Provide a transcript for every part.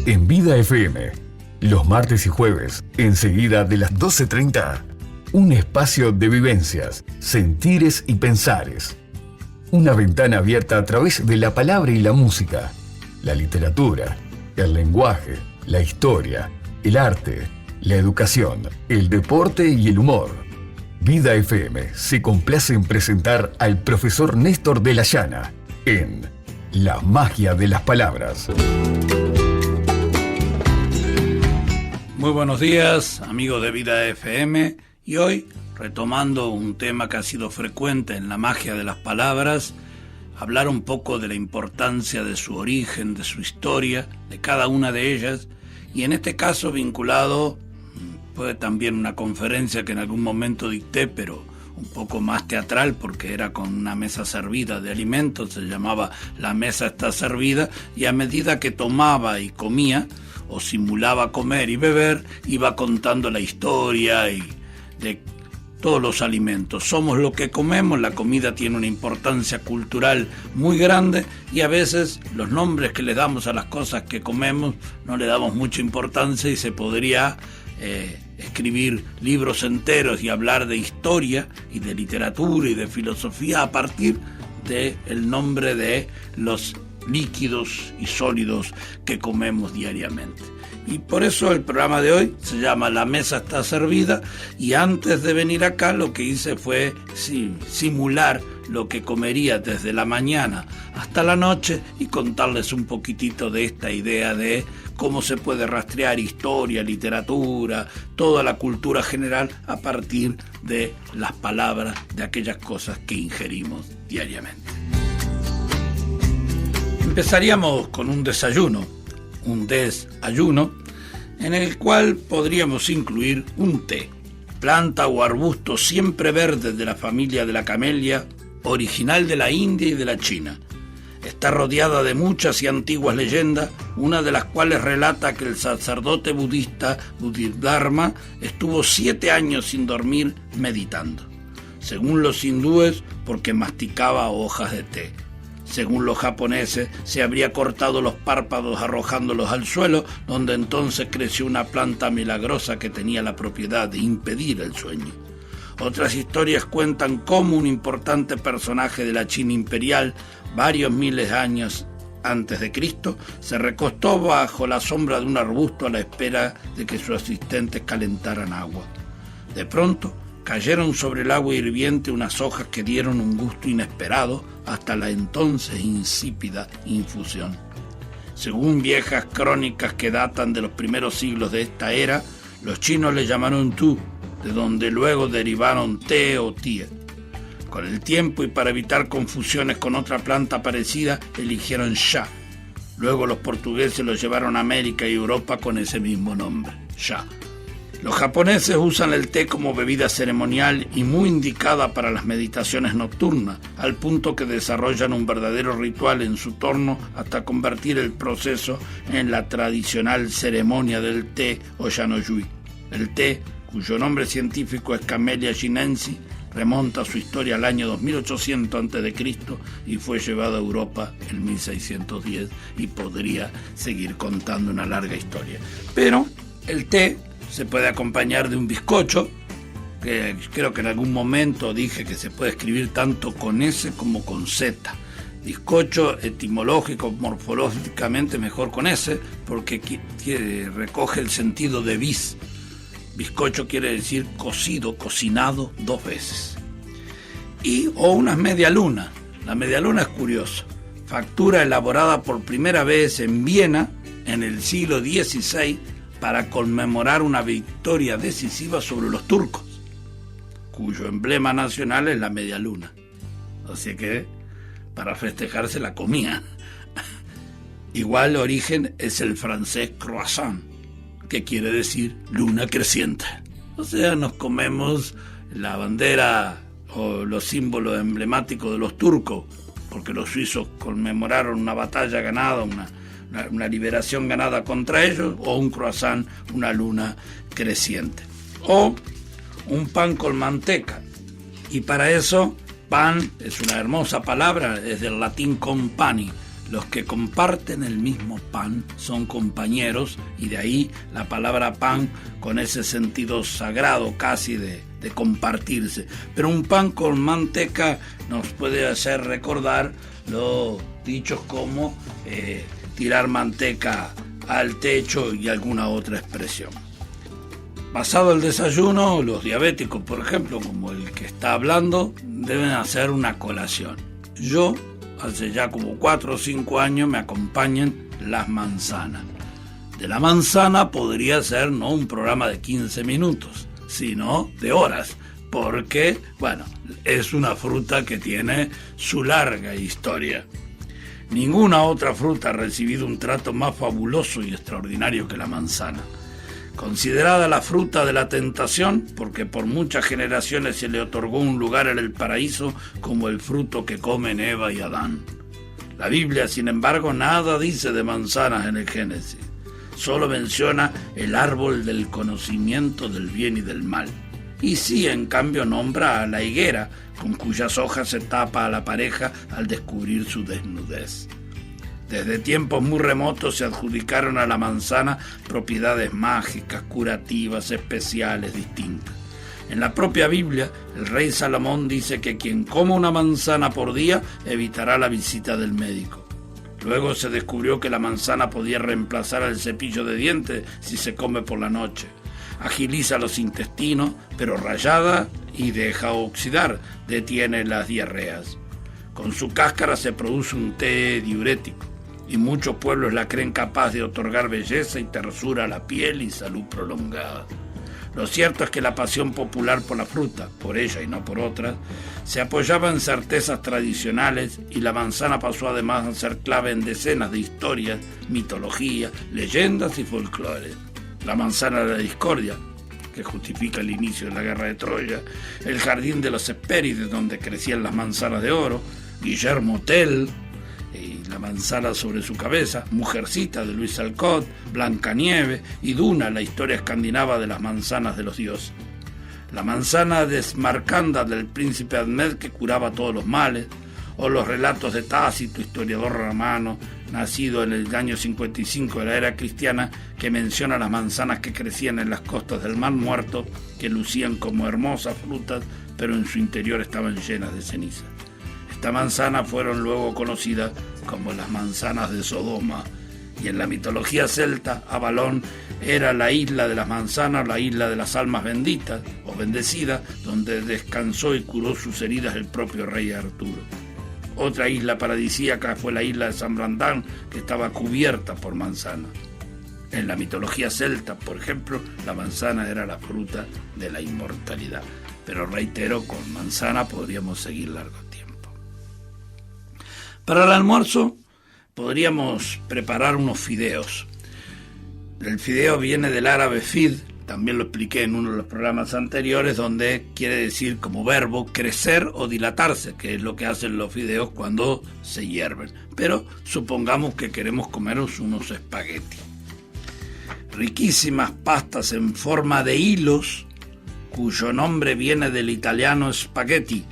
en Vida FM. Los martes y jueves, enseguida de las 12:30. Un espacio de vivencias, sentires y pensares. Una ventana abierta a través de la palabra y la música, la literatura, el lenguaje, la historia, el arte, la educación, el deporte y el humor. Vida FM se complace en presentar al profesor Néstor de la Llana en La Magia de las Palabras. Muy buenos días, amigos de Vida FM, y hoy, retomando un tema que ha sido frecuente en La Magia de las Palabras, hablar un poco de la importancia de su origen, de su historia, de cada una de ellas, y en este caso vinculado, fue también una conferencia que en algún momento dicté, pero un poco más teatral porque era con una mesa servida de alimentos, se llamaba La mesa está servida, y a medida que tomaba y comía, o simulaba comer y beber, iba contando la historia y de todos los alimentos. Somos lo que comemos, la comida tiene una importancia cultural muy grande y a veces los nombres que le damos a las cosas que comemos no le damos mucha importancia y se podría escribir libros enteros y hablar de historia y de literatura y de filosofía a partir del nombre de los líquidos y sólidos que comemos diariamente. Y por eso el programa de hoy se llama La mesa está servida, y antes de venir acá lo que hice fue simular lo que comería desde la mañana hasta la noche y contarles un poquitito de esta idea de cómo se puede rastrear historia, literatura, toda la cultura general a partir de las palabras de aquellas cosas que ingerimos diariamente. Empezaríamos con un desayuno, en el cual podríamos incluir un té, planta o arbusto siempre verde de la familia de la camelia, original de la India y de la China. Está rodeada de muchas y antiguas leyendas, una de las cuales relata que el sacerdote budista Bodhidharma estuvo 7 años sin dormir meditando. Según los hindúes, porque masticaba hojas de té. Según los japoneses, se habría cortado los párpados arrojándolos al suelo, donde entonces creció una planta milagrosa que tenía la propiedad de impedir el sueño. Otras historias cuentan cómo un importante personaje de la China imperial, varios miles de años antes de Cristo, se recostó bajo la sombra de un arbusto a la espera de que sus asistentes calentaran agua. De pronto, cayeron sobre el agua hirviente unas hojas que dieron un gusto inesperado hasta la entonces insípida infusión. Según viejas crónicas que datan de los primeros siglos de esta era, los chinos le llamaron tu, de donde luego derivaron té o tie. Con el tiempo y para evitar confusiones con otra planta parecida, eligieron sha. Luego los portugueses lo llevaron a América y Europa con ese mismo nombre, sha. Los japoneses usan el té como bebida ceremonial y muy indicada para las meditaciones nocturnas, al punto que desarrollan un verdadero ritual en su torno hasta convertir el proceso en la tradicional ceremonia del té o yanoyui. El té, cuyo nombre científico es Camellia chinensis, remonta su historia al año 2800 a.C. y fue llevado a Europa en 1610 y podría seguir contando una larga historia. Pero el té se puede acompañar de un bizcocho, que creo que en algún momento dije que se puede escribir tanto con S como con Z. Bizcocho etimológico, morfológicamente mejor con S, porque recoge el sentido de bis. Bizcocho quiere decir cocido, cocinado 2 veces. O unas medialunas. La medialuna es curiosa. Factura elaborada por primera vez en Viena en el siglo XVI para conmemorar una victoria decisiva sobre los turcos, cuyo emblema nacional es la media luna. Así que para festejarse la comían. Igual origen es el francés croissant, que quiere decir luna creciente. O sea, nos comemos la bandera o los símbolos emblemáticos de los turcos, porque los suizos conmemoraron una batalla ganada, una liberación ganada contra ellos, o un croissant, una luna creciente, o un pan con manteca. Y para eso, pan es una hermosa palabra, es del latín compani, los que comparten el mismo pan son compañeros, y de ahí la palabra pan con ese sentido sagrado casi de compartirse. Pero un pan con manteca nos puede hacer recordar los dichos como tirar manteca al techo y alguna otra expresión. Pasado el desayuno, los diabéticos, por ejemplo, como el que está hablando, deben hacer una colación. Yo, hace ya como 4 o 5 años, me acompañan las manzanas. De la manzana podría ser no un programa de 15 minutos, sino de horas, porque, bueno, es una fruta que tiene su larga historia. Ninguna otra fruta ha recibido un trato más fabuloso y extraordinario que la manzana. Considerada la fruta de la tentación, porque por muchas generaciones se le otorgó un lugar en el paraíso como el fruto que comen Eva y Adán. La Biblia, sin embargo, nada dice de manzanas en el Génesis. Solo menciona el árbol del conocimiento del bien y del mal. Y sí, en cambio, nombra a la higuera, con cuyas hojas se tapa a la pareja al descubrir su desnudez. Desde tiempos muy remotos se adjudicaron a la manzana propiedades mágicas, curativas, especiales, distintas. En la propia Biblia, el rey Salomón dice que quien coma una manzana por día evitará la visita del médico. Luego se descubrió que la manzana podía reemplazar al cepillo de dientes si se come por la noche. Agiliza los intestinos, pero rallada y deja oxidar, detiene las diarreas. Con su cáscara se produce un té diurético, y muchos pueblos la creen capaz de otorgar belleza y tersura a la piel y salud prolongada. Lo cierto es que la pasión popular por la fruta, por ella y no por otras, se apoyaba en certezas tradicionales, y la manzana pasó además a ser clave en decenas de historias, mitologías, leyendas y folclore. La manzana de la discordia, que justifica el inicio de la guerra de Troya, el jardín de los Hespérides, donde crecían las manzanas de oro, Guillermo Tell, y la manzana sobre su cabeza, Mujercita de Luis Alcott, Blancanieves y Duna, la historia escandinava de las manzanas de los dioses. La manzana desmarcanda del príncipe Admed que curaba todos los males, o los relatos de Tácito, historiador romano, nacido en el año 55 de la era cristiana, que menciona las manzanas que crecían en las costas del Mar Muerto, que lucían como hermosas frutas, pero en su interior estaban llenas de ceniza. Estas manzanas fueron luego conocidas como las manzanas de Sodoma, y en la mitología celta, Avalón era la isla de las manzanas, la isla de las almas benditas o bendecidas, donde descansó y curó sus heridas el propio rey Arturo. Otra isla paradisíaca fue la isla de San Brandán, que estaba cubierta por manzanas. En la mitología celta, por ejemplo, la manzana era la fruta de la inmortalidad. Pero reitero, con manzana podríamos seguir largo tiempo. Para el almuerzo podríamos preparar unos fideos. El fideo viene del árabe fid, también lo expliqué en uno de los programas anteriores, donde quiere decir como verbo crecer o dilatarse, que es lo que hacen los fideos cuando se hierven. Pero supongamos que queremos comernos unos espaguetis. Riquísimas pastas en forma de hilos, cuyo nombre viene del italiano spaghetti,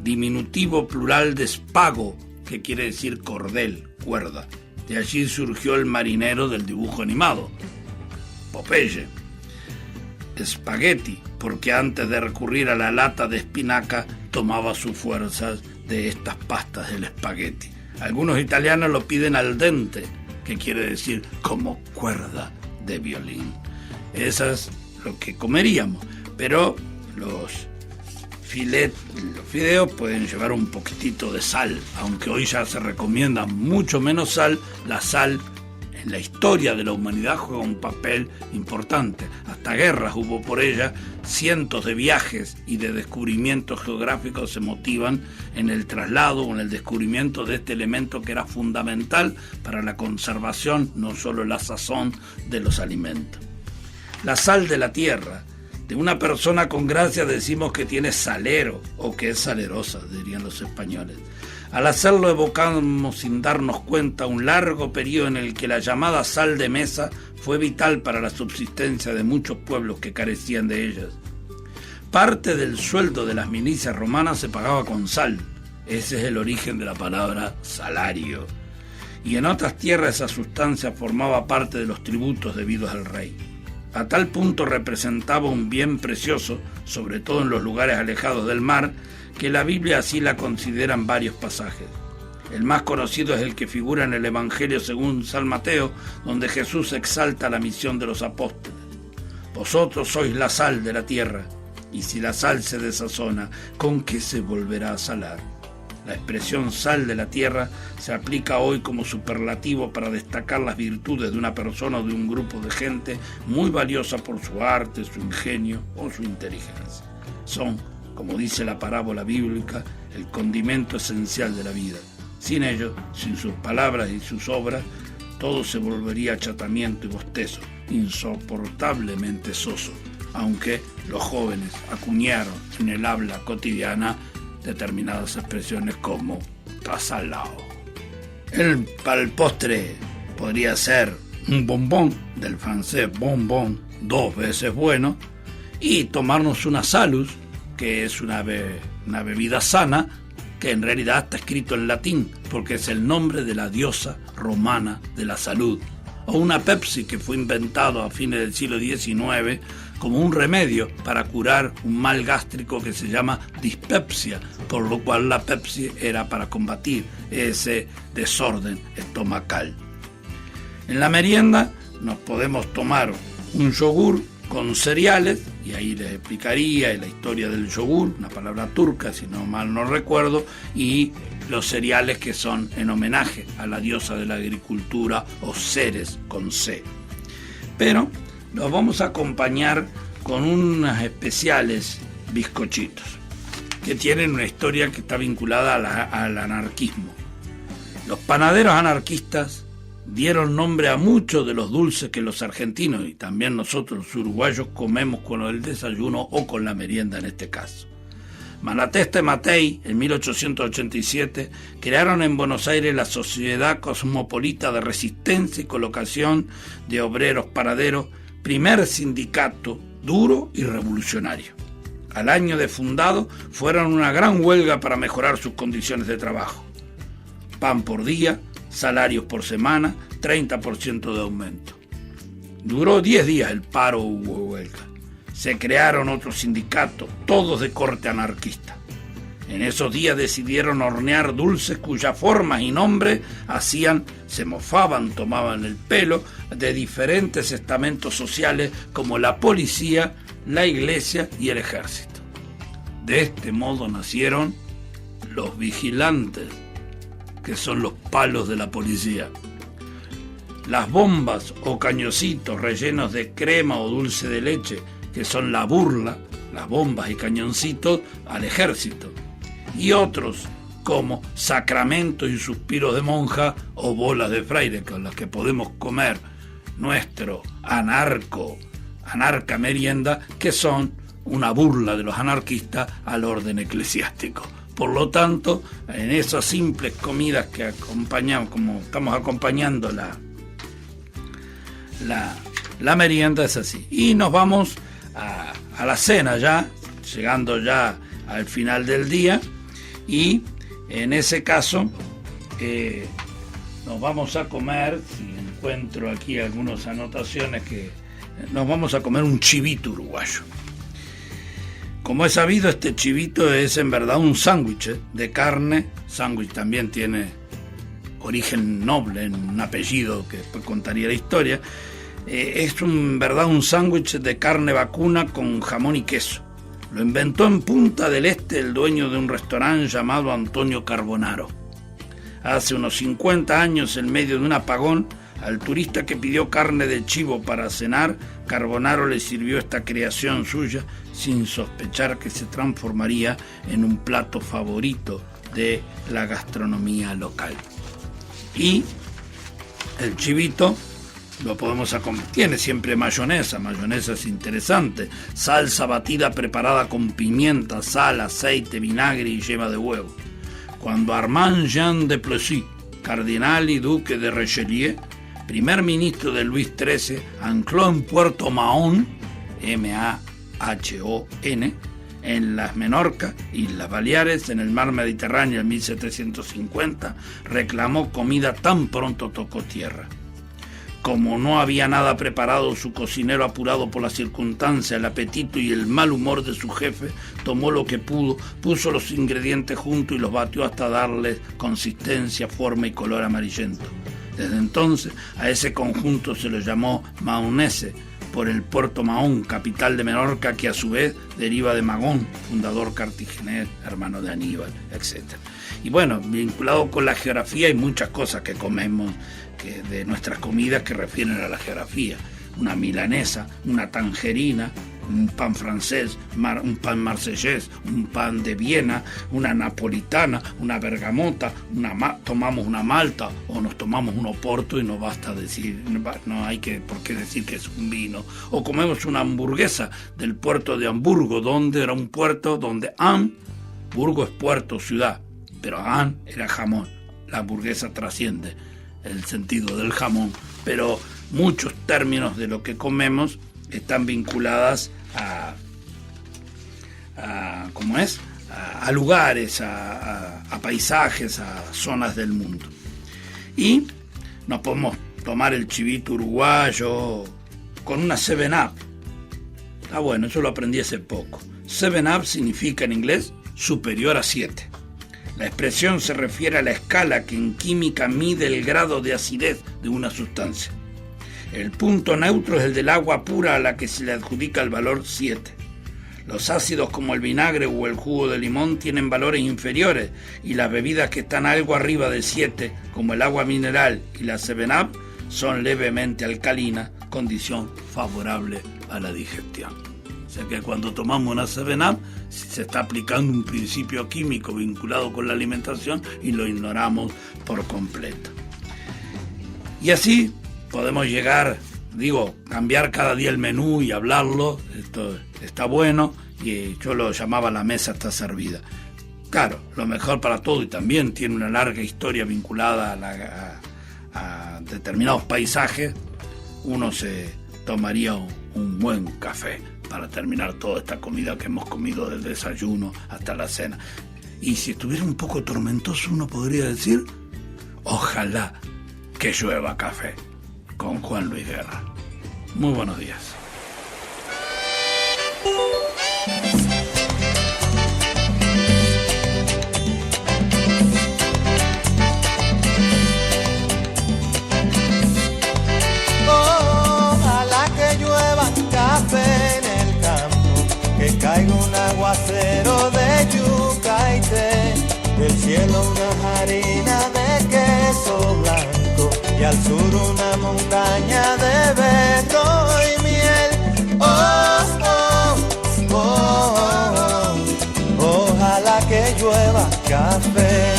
diminutivo plural de spago, que quiere decir cordel, cuerda. De allí surgió el marinero del dibujo animado, Popeye. Spaghetti, porque antes de recurrir a la lata de espinaca, tomaba sus fuerzas de estas pastas del espagueti. Algunos italianos lo piden al dente, que quiere decir como cuerda de violín. Eso es lo que comeríamos, pero los fideos pueden llevar un poquitito de sal, aunque hoy ya se recomienda mucho menos sal. La sal en la historia de la humanidad juega un papel importante. Hasta guerras hubo por ella, cientos de viajes y de descubrimientos geográficos se motivan en el traslado o en el descubrimiento de este elemento que era fundamental para la conservación, no solo la sazón de los alimentos. La sal de la tierra. De una persona con gracia decimos que tiene salero, o que es salerosa, dirían los españoles. Al hacerlo evocamos sin darnos cuenta un largo periodo en el que la llamada sal de mesa fue vital para la subsistencia de muchos pueblos que carecían de ellas. Parte del sueldo de las milicias romanas se pagaba con sal. Ese es el origen de la palabra salario. y en otras tierras esa sustancia formaba parte de los tributos debidos al rey. A tal punto representaba un bien precioso, sobre todo en los lugares alejados del mar, que la Biblia así la considera en varios pasajes. El más conocido es el que figura en el Evangelio según San Mateo, donde Jesús exalta la misión de los apóstoles. Vosotros sois la sal de la tierra, y si la sal se desazona, ¿con qué se volverá a salar? La expresión sal de la tierra se aplica hoy como superlativo para destacar las virtudes de una persona o de un grupo de gente muy valiosa por su arte, su ingenio o su inteligencia. Son, como dice la parábola bíblica, el condimento esencial de la vida. Sin ellos, sin sus palabras y sus obras, todo se volvería achatamiento y bostezo, insoportablemente soso, aunque los jóvenes acuñaron en el habla cotidiana determinadas expresiones como tasalao. Para el postre podría ser un bombón, del francés bonbon, 2 veces bueno, y tomarnos una salus, que es una bebida sana, que en realidad está escrito en latín, porque es el nombre de la diosa romana de la salud, o una Pepsi, que fue inventado a fines del siglo XIX como un remedio para curar un mal gástrico que se llama dispepsia, por lo cual la Pepsi era para combatir ese desorden estomacal. En la merienda nos podemos tomar un yogur con cereales, y ahí les explicaría la historia del yogur, una palabra turca si no mal no recuerdo, y los cereales que son en homenaje a la diosa de la agricultura, o Ceres con C. Pero los vamos a acompañar con unos especiales bizcochitos que tienen una historia que está vinculada al anarquismo. Los panaderos anarquistas dieron nombre a muchos de los dulces que los argentinos y también nosotros los uruguayos comemos con el desayuno o con la merienda en este caso. Malatesta y Matei, en 1887, crearon en Buenos Aires la Sociedad Cosmopolita de Resistencia y Colocación de Obreros Panaderos, primer sindicato duro y revolucionario. Al año de fundado, fueron una gran huelga para mejorar sus condiciones de trabajo. Pan por día, salarios por semana, 30% de aumento. Duró 10 días el paro o huelga. Se crearon otros sindicatos, todos de corte anarquista. En esos días decidieron hornear dulces cuyas formas y nombres se mofaban, tomaban el pelo de diferentes estamentos sociales como la policía, la iglesia y el ejército. De este modo nacieron los vigilantes, que son los palos de la policía. Las bombas o cañoncitos rellenos de crema o dulce de leche, que son la burla, las bombas y cañoncitos al ejército. Y otros como sacramentos y suspiros de monja o bolas de fraile, con las que podemos comer nuestro anarca merienda, que son una burla de los anarquistas al orden eclesiástico. Por lo tanto, en esas simples comidas que acompañamos, como estamos acompañando la merienda, es así. Y nos vamos a la cena ya, llegando ya al final del día, y en ese caso nos vamos a comer, si encuentro aquí algunas anotaciones, que nos vamos a comer un chivito uruguayo. Como es sabido, este chivito es en verdad un sándwich de carne. Sándwich también tiene origen noble en un apellido que después contaría la historia. Es en verdad un sándwich de carne vacuna con jamón y queso. Lo inventó en Punta del Este el dueño de un restaurante llamado Antonio Carbonaro. Hace unos 50 años, en medio de un apagón, al turista que pidió carne de chivo para cenar, Carbonaro le sirvió esta creación suya sin sospechar que se transformaría en un plato favorito de la gastronomía local. Y el chivito lo podemos acompañar. Tiene siempre mayonesa es interesante, salsa batida preparada con pimienta, sal, aceite, vinagre y yema de huevo. Cuando Armand Jean de Plessis, cardenal y duque de Richelieu, primer ministro de Luis XIII, ancló en Puerto Mahón, M-A-H-O-N, en las Menorca y las Baleares, en el mar Mediterráneo en 1750, reclamó comida tan pronto tocó tierra. Como no había nada preparado, su cocinero, apurado por la circunstancia, el apetito y el mal humor de su jefe, tomó lo que pudo, puso los ingredientes juntos y los batió hasta darles consistencia, forma y color amarillento. Desde entonces a ese conjunto se lo llamó maonese, por el puerto Mahón, capital de Menorca, que a su vez deriva de Magón, fundador cartaginés, hermano de Aníbal, etc. Y bueno, vinculado con la geografía hay muchas cosas que comemos de nuestras comidas que refieren a la geografía. Una milanesa, una tangerina, un pan francés, un pan marsellés, un pan de Viena, una napolitana, una bergamota, tomamos una malta o nos tomamos un oporto y no basta decir, no hay por qué decir que es un vino. O comemos una hamburguesa del puerto de Hamburgo, donde era un puerto donde Burgo es puerto, ciudad, pero era jamón. La hamburguesa trasciende el sentido del jamón, pero muchos términos de lo que comemos están vinculadas a lugares, a paisajes, a zonas del mundo. Y nos podemos tomar el chivito uruguayo con una 7-Up. Está bueno, eso lo aprendí hace poco. 7-Up significa en inglés superior a 7. La expresión se refiere a la escala que en química mide el grado de acidez de una sustancia. El punto neutro es el del agua pura, a la que se le adjudica el valor 7. Los ácidos como el vinagre o el jugo de limón tienen valores inferiores, y las bebidas que están algo arriba de 7, como el agua mineral y la 7-Up, son levemente alcalinas, condición favorable a la digestión. O sea que cuando tomamos una 7-Up se está aplicando un principio químico vinculado con la alimentación y lo ignoramos por completo. Y así podemos llegar, cambiar cada día el menú y hablarlo. Esto está bueno, y yo lo llamaba la mesa está servida. Claro, lo mejor para todo, y también tiene una larga historia vinculada a determinados paisajes. Uno se tomaría un buen café para terminar toda esta comida que hemos comido desde el desayuno hasta la cena. Y si estuviera un poco tormentoso, uno podría decir, ojalá que llueva café, con Juan Luis Guerra. Muy buenos días. Ojalá que llueva café en el campo, que caiga un aguacero de yuca y té, del cielo una harina de queso blanco y al sur una montaña de berro y miel. Ojalá que llueva café.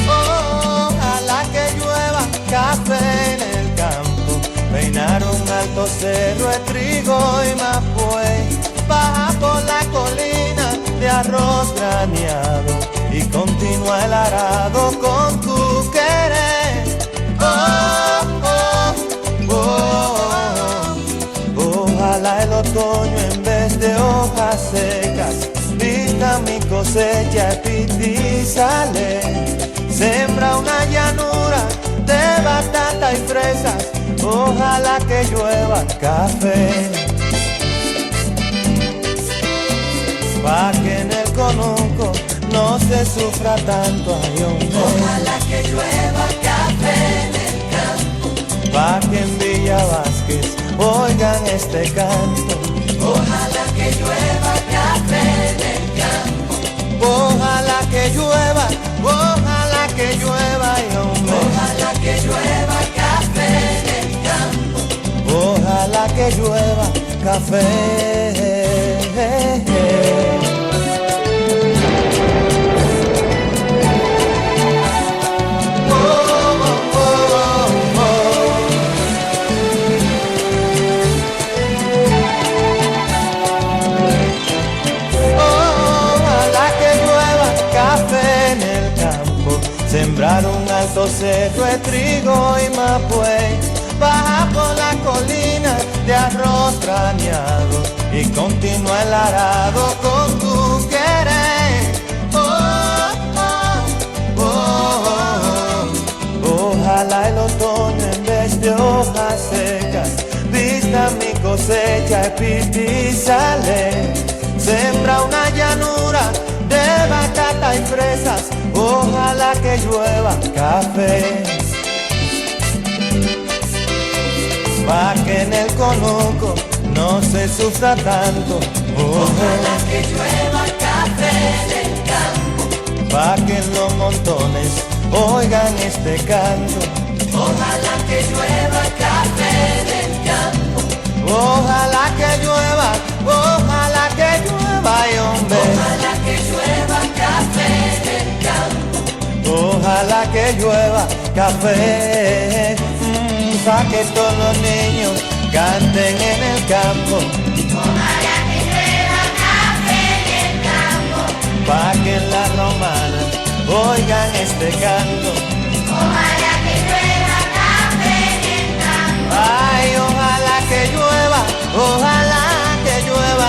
Ojalá que llueva café en el campo, peinar un alto cerro de trigo y mapuey, baja por la colina de arroz graneado y continúa el arado con tu querer. Ojalá el otoño en vez de hojas secas vista mi cosecha y sale. Sembra una llanura de batata y fresas, ojalá que llueva café. Pa' que en el conuco no se sufra tanto, ay, hombre. Ojalá que llueva café en el campo. Pa' que en Villa Vázquez oigan este canto. Ojalá que llueva café en el campo. Ojalá que llueva, ay, hombre. Ojalá que llueva café en el campo. Ojalá que llueva café. sembrar un alto cerro de trigo y mapuey, baja por la colina de arroz trañado y continúa el arado con tu querer. Ojalá el otoño en vez de hojas secas vista mi cosecha y pipizales. Sembra una llanura de batata y fresas, ojalá que llueva café. Pa' que en el conuco no se sufra tanto. Ojalá que llueva café del campo. Pa' que en los montones oigan este canto. Ojalá que llueva café del campo. Ojalá que llueva, y hombre. Ojalá que llueva café del campo. Ojalá que llueva café, pa' que todos los niños canten en el campo. Ojalá que llueva café del campo. Pa' que en la romana oigan este canto. Ojalá que llueva café del campo. Ay, ojalá que llueva,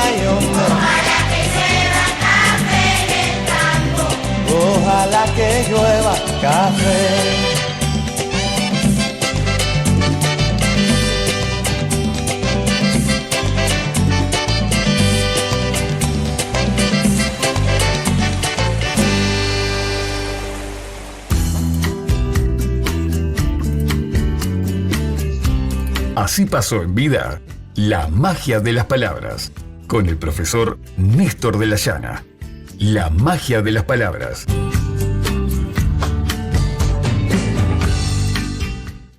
y hombre. Ojalá que llueva café del campo. Ojalá que llueva café. Así pasó en vida la magia de las palabras, con el profesor Néstor de la Llana. La magia de las palabras.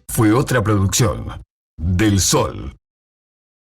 Fue otra producción del Sol.